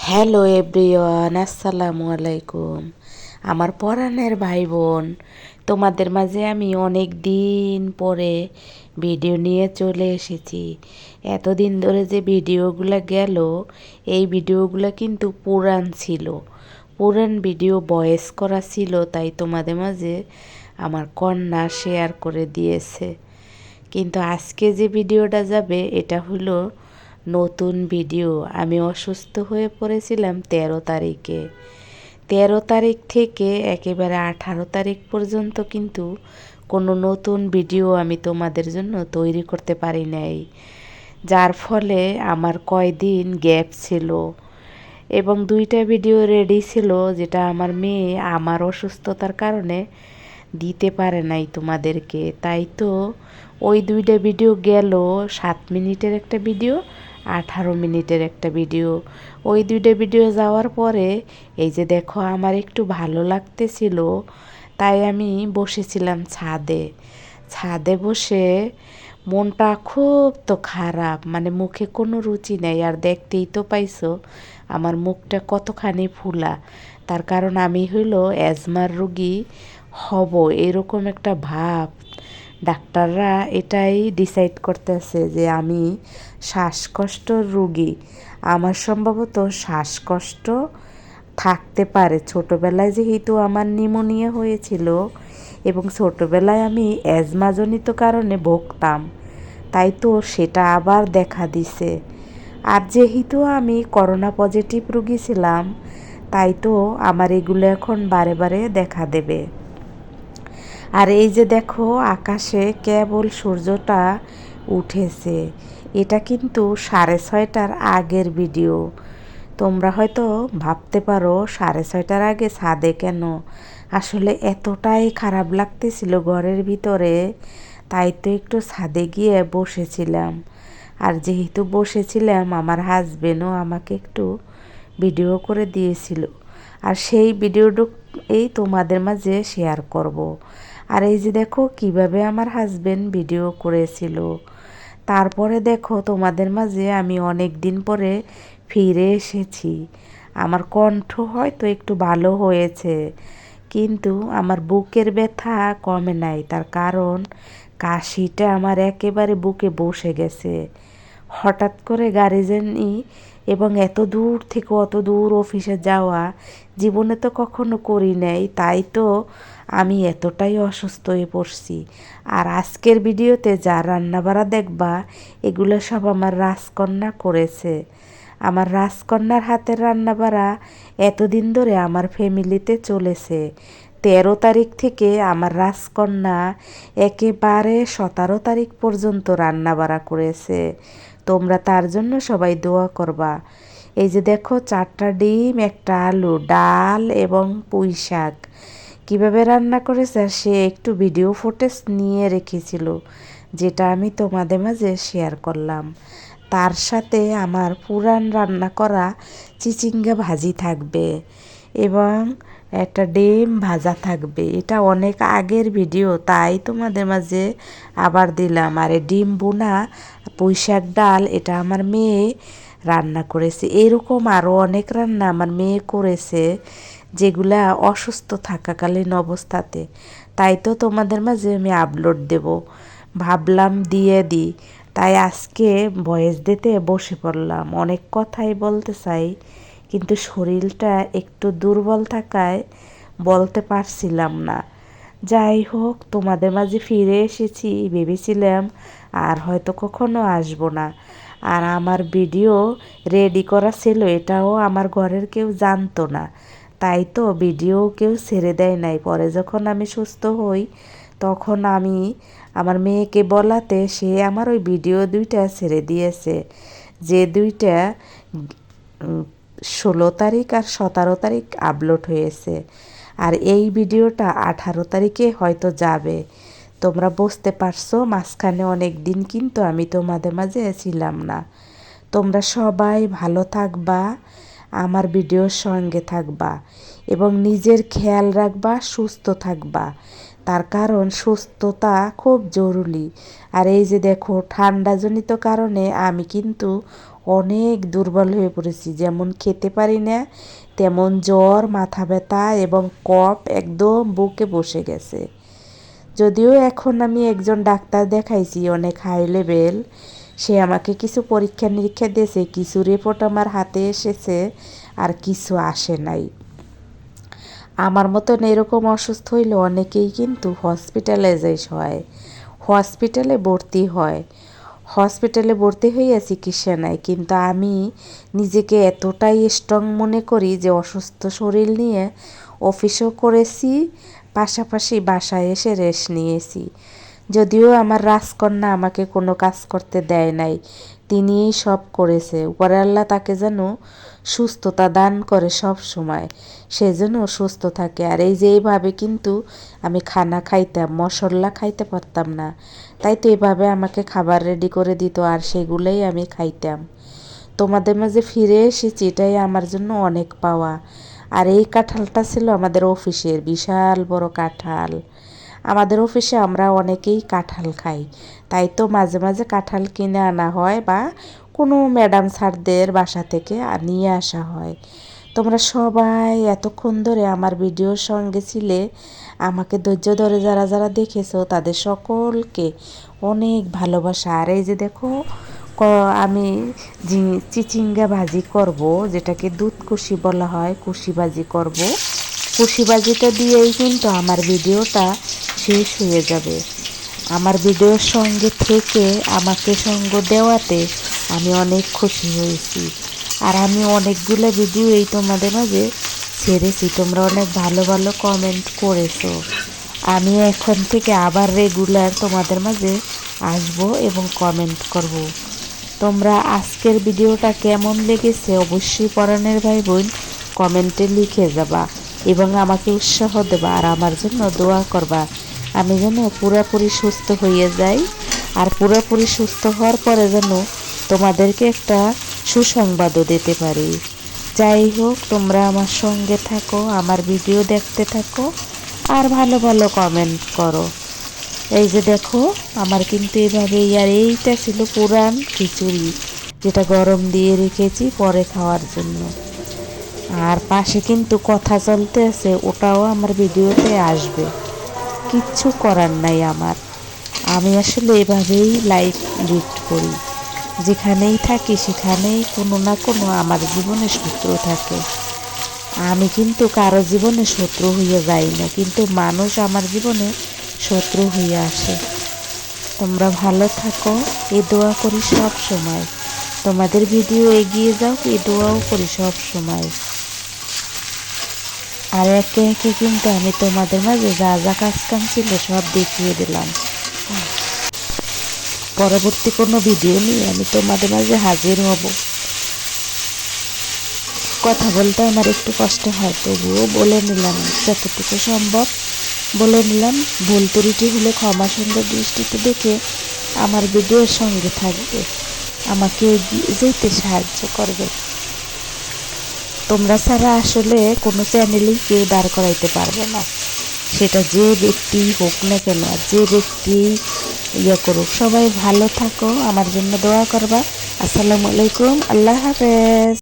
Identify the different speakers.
Speaker 1: Hello everyone, আসসালামু আলাইকুম। আমার পরাণের ভাই বোন, তোমাদের মাঝে আমি অনেক দিন পরে ভিডিও নিয়ে চলে এসেছি। এতদিন ধরে যে ভিডিওগুলো গেল, এই ভিডিওগুলো কিন্তু পুরান ছিল, পুরান ভিডিও ভয়েস করা ছিল, তাই তোমাদের মাঝে আমার কন্যা শেয়ার করে দিয়েছে। কিন্তু আজকে যে ভিডিওটা যাবে এটা হলো নতুন ভিডিও। আমি অসুস্থ হয়ে পড়েছিলাম 13 তারিখে। 13 তারিখ থেকে একেবারে 18 তারিখ পর্যন্ত কিন্তু কোনো নতুন ভিডিও আমি তোমাদের জন্য তৈরি করতে পারি নাই, যার ফলে আমার কয়দিন গ্যাপ ছিল এবং 2টা ভিডিও রেডি ছিল, যেটা আমার মেয়ে আমার অসুস্থতার কারণে দিতে পারে নাই তোমাদেরকে। তাই তো ওই 2টা ভিডিও গেল, 7 মিনিটের একটা ভিডিও, 18 মিনিটের একটা ভিডিও। ওই 2টা ভিডিও যাওয়ার পরে এই যে দেখো আমার একটু ভালো লাগতেছিল, তাই আমি বসেছিলাম ছাদে। ছাদে বসে মনটা খুব তো খারাপ, মানে মুখে কোনো রুচি নেই। আর দেখতেই তো পাইছো আমার মুখটা কতখানি ফুলা। তার কারণ আমি হইল অ্যাজমার রুগী হব, এরকম একটা ভাব। ডাক্তাররা এটাই ডিসাইড করতেছে যে আমি শ্বাসকষ্টর রুগী। আমার সম্ভবত শ্বাসকষ্ট থাকতে পারে। ছোটোবেলায় যেহেতু আমার নিউমোনিয়া হয়েছিল এবং ছোটোবেলায় আমি অ্যাজমাজনিত কারণে ভুগতাম, তাই তো সেটা আবার দেখা দিছে। আর যেহেতু আমি করোনা পজিটিভ রুগী ছিলাম, তাই তো আমার এগুলো এখন বারে বারে দেখা দেবে। আর এই যে দেখো আকাশে কেবল সূর্যটা উঠেছে, এটা কিন্তু 6:30টার আগের ভিডিও। তোমরা হয়তো ভাবতে পারো 6:30টার আগে ছাদে কেন? আসলে এতটাই খারাপ লাগতেছিল ঘরের ভিতরে, তাই তো একটু ছাদে গিয়ে বসেছিলাম। আর যেহেতু বসেছিলাম, আমার হাজবেন্ডও আমাকে একটু ভিডিও করে দিয়েছিল, আর সেই ভিডিওটা এই তোমাদের মাঝে শেয়ার করব। আর এই যে দেখো কিভাবে আমার হাজবেন্ড ভিডিও করেছিল। তারপরে দেখো তোমাদের মাঝে আমি অনেক দিন পরে ফিরে এসেছি। আমার কণ্ঠ হয়তো একটু ভালো হয়েছে, কিন্তু আমার বুকের ব্যথা কমে নাই। তার কারণ কাশিটা আমার একেবারে বুকে বসে গেছে। হঠাৎ করে গাড়ি জার্নি এবং এত দূর থেকে অত দূর অফিসে যাওয়া জীবনে তো কখনো করি নাই, তাই তো আমি এতটাই অসুস্থ হয়ে পড়ছি। আর আজকের ভিডিওতে যা রান্নাবাড়া দেখবা, এগুলো সব আমার রাজকন্যা করেছে। আমার রাজকন্যার হাতের রান্নাবাড়া এতদিন ধরে আমার ফ্যামিলিতে চলেছে। 13 তারিখ থেকে আমার রাজকন্যা একেবারে 17 তারিখ পর্যন্ত রান্নাবাড়া করেছে। তোমরা তার জন্য সবাই দোয়া করবা। এই যে দেখো 4টা ডিম, একটা আলু, ডাল এবং পুঁই শাক কীভাবে রান্না করেছে সে একটু ভিডিও ফুটেজ নিয়ে রেখেছিল, যেটা আমি তোমাদের মাঝে শেয়ার করলাম। তার সাথে আমার পুরান রান্না করা চিচিঙ্গা ভাজি থাকবে এবং একটা ডিম ভাজা থাকবে। এটা অনেক আগের ভিডিও, তাই তোমাদের মাঝে আবার দিলাম। আর ডিম বোনা, পুঁই শাক, ডাল এটা আমার মেয়ে রান্না করেছে। এরকম আরও অনেক রান্না আমার মেয়ে করেছে, যেগুলা অসুস্থ থাকাকালীন অবস্থাতে। তাই তো তোমাদের মাঝে আমি আপলোড দেব, ভাবলাম দিয়ে দিই। তাই আজকে ভয়েস দিতে বসে পড়লাম। অনেক কথাই বলতে চাই, কিন্তু শরীরটা একটু দুর্বল থাকায় বলতে পারছিলাম না। যাই হোক, তোমাদের মাঝে ফিরে এসেছি। ভেবেছিলাম আর হয়তো কখনো আসবো না। আর আমার ভিডিও রেডি করা ছিল, এটাও আমার ঘরের কেউ জানতো না, তাই তো ভিডিও কেউ ছেড়ে দেয় নাই। পরে যখন আমি সুস্থ হই, তখন আমি আমার মেয়েকে বলাতে সে আমার ওই ভিডিও 2টা ছেড়ে দিয়েছে, যে 2টা 16 তারিখ আর 17 তারিখ আপলোড হয়েছে। আর এই ভিডিওটা 18 তারিখে হয়তো যাবে। তোমরা বুঝতে পারছো, মাঝখানে অনেক দিন কিন্তু আমি তোমাদের মাঝে ছিলাম না। তোমরা সবাই ভালো থাকবা, আমার ভিডিওর সঙ্গে থাকবা এবং নিজের খেয়াল রাখবা, সুস্থ থাকবা। তার কারণ সুস্থতা খুব জরুরি। আর এই যে দেখো ঠান্ডাজনিত কারণে আমি কিন্তু অনেক দুর্বল হয়ে পড়েছি, যেমন খেতে পারি না তেমন জ্বর, মাথা ব্যথা এবং কফ একদম বুকে বসে গেছে। যদিও এখন আমি একজন ডাক্তার দেখাইছি অনেক হাই লেভেল, সে আমাকে কিছু পরীক্ষা নিরীক্ষা দিয়েছে, কিছু রিপোর্ট আমার হাতে এসেছে আর কিছু আসে নাই। আমার মতন এরকম অসুস্থ হইলে অনেকেই কিন্তু হসপিটালাইজড হয়, হসপিটালে ভর্তি হয়। হসপিটালে ভর্তি হইয়া চিকিৎসা নেয়, কিন্তু আমি নিজেকে এতটাই স্ট্রং মনে করি যে অসুস্থ শরীর নিয়ে অফিসও করেছি, পাশাপাশি বাসায় এসে রেস্ট নিয়েছি। যদিও আমার রাজকন্যা আমাকে কোনো কাজ করতে দেয় নাই, তিনিই সব করেছে। উপরে আল্লাহ তাকে যেন সুস্থতা দান করে সব সময়, সে যেন সুস্থ থাকে। আর এই যে এইভাবে কিন্তু আমি খানা খাইতাম, মশলা খাইতে পারতাম না, তাই তো এভাবে আমাকে খাবার রেডি করে দিত আর সেগুলোই আমি খাইতাম। তোমাদের মাঝে ফিরে এসেছি, এটাই আমার জন্য অনেক পাওয়া। আর এই কাঁঠালটা ছিল আমাদের অফিসের বিশাল বড় কাঁঠাল। আমাদের অফিসে আমরা অনেকেই কাঁঠাল খাই, তাই তো মাঝে মাঝে কাঁঠাল কিনে আনা হয় বা কোনো ম্যাডাম স্যারদের বাসা থেকে নিয়ে আসা হয়। তোমরা সবাই এতক্ষণ ধরে আমার ভিডিওর সঙ্গে ছিলে, আমাকে ধৈর্য ধরে যারা যারা দেখেছো তাদের সকলকে অনেক ভালোবাসা। আর এই যে দেখো আমি চিচিঙ্গা ভাজি করব, যেটাকে দুধ কুশি বলা হয়, কুশি ভাজি করব। কুশি ভাজিটা দিয়েই কিন্তু আমার ভিডিওটা শেষ হয়ে যাবে। আমার ভিডিওর সঙ্গে থেকে আমাকে সঙ্গ দেওয়াতে আমি অনেক খুশি হয়েছি। আর আমি অনেকগুলো ভিডিও এই তোমাদের মাঝে ছেড়েছি, তোমরা অনেক ভালো ভালো কমেন্ট করেছো। আমি এখন থেকে আবার রেগুলার তোমাদের মাঝে আসবো এবং কমেন্ট করব। তোমরা আজকের ভিডিওটা কেমন লেগেছে অবশ্যই পরাণের ভাই বোন কমেন্টে লিখে যাবা এবং আমাকে উৎসাহ দেবা আর আমার জন্য দোয়া করবা, আমি যেন পুরোপুরি সুস্থ হয়ে যাই। আর পুরোপুরি সুস্থ হওয়ার পরে যেন তোমাদেরকে একটা সুসংবাদও দিতে পারি। যাই হোক, তোমরা আমার সঙ্গে থাকো, আমার ভিডিও দেখতে থাকো আর ভালো ভালো কমেন্ট করো। এই যে দেখো আমার কিন্তু এভাবেই। আর এইটা ছিল পুরান খিচুড়ি, যেটা গরম দিয়ে রেখেছি পরে খাওয়ার জন্য। আর পাশে কিন্তু কথা চলতে আছে, ওটাও আমার ভিডিওতে আসবে, কিচ্ছু করার নাই আমার। আমি আসলে এভাবেই লাইফ লিড করি, যেখানেই থাকি সেখানেই কোনো না কোনো আমার জীবনে শত্রু থাকে। আমি কিন্তু কারো জীবনে শত্রু হয়ে যাই না, কিন্তু মানুষ আমার জীবনে শত্রু হয়ে আসে। তোমরা ভালো থাকো, এই দোয়া করি সব সময়। তোমাদের ভিডিও এগিয়ে যাও, এই দোয়াও করি সব সময়। আর একে একে কিন্তু আমি তোমাদের মাঝে যা যা কাজ কাম ছিল সব দেখিয়ে দিলাম। পরবর্তী কোনো ভিডিও নিয়ে আমি তোমাদের মাঝে হাজির হব। কথা বলতে আমার একটু কষ্ট হয়, তবুও বলে নিলাম, যতটুকু সম্ভব বলে নিলাম। ভুল ত্রুটি হলে ক্ষমা সুন্দর দৃষ্টিতে দেখে আমার ভিডিওর সঙ্গে থাকবে, আমাকে এগিয়ে যেতে সাহায্য করবে। তোমরা ছাড়া আসলে কোনো চ্যানেলেই কেউ দাঁড় করাইতে পারবে না, সেটা যে ব্যক্তি হোক না কেন, আর যে ব্যক্তি করুক। সবাই ভালো থাকো, আমার জন্য দোয়া করবা। আসসালামু আলাইকুম, আল্লাহ হাফেজ।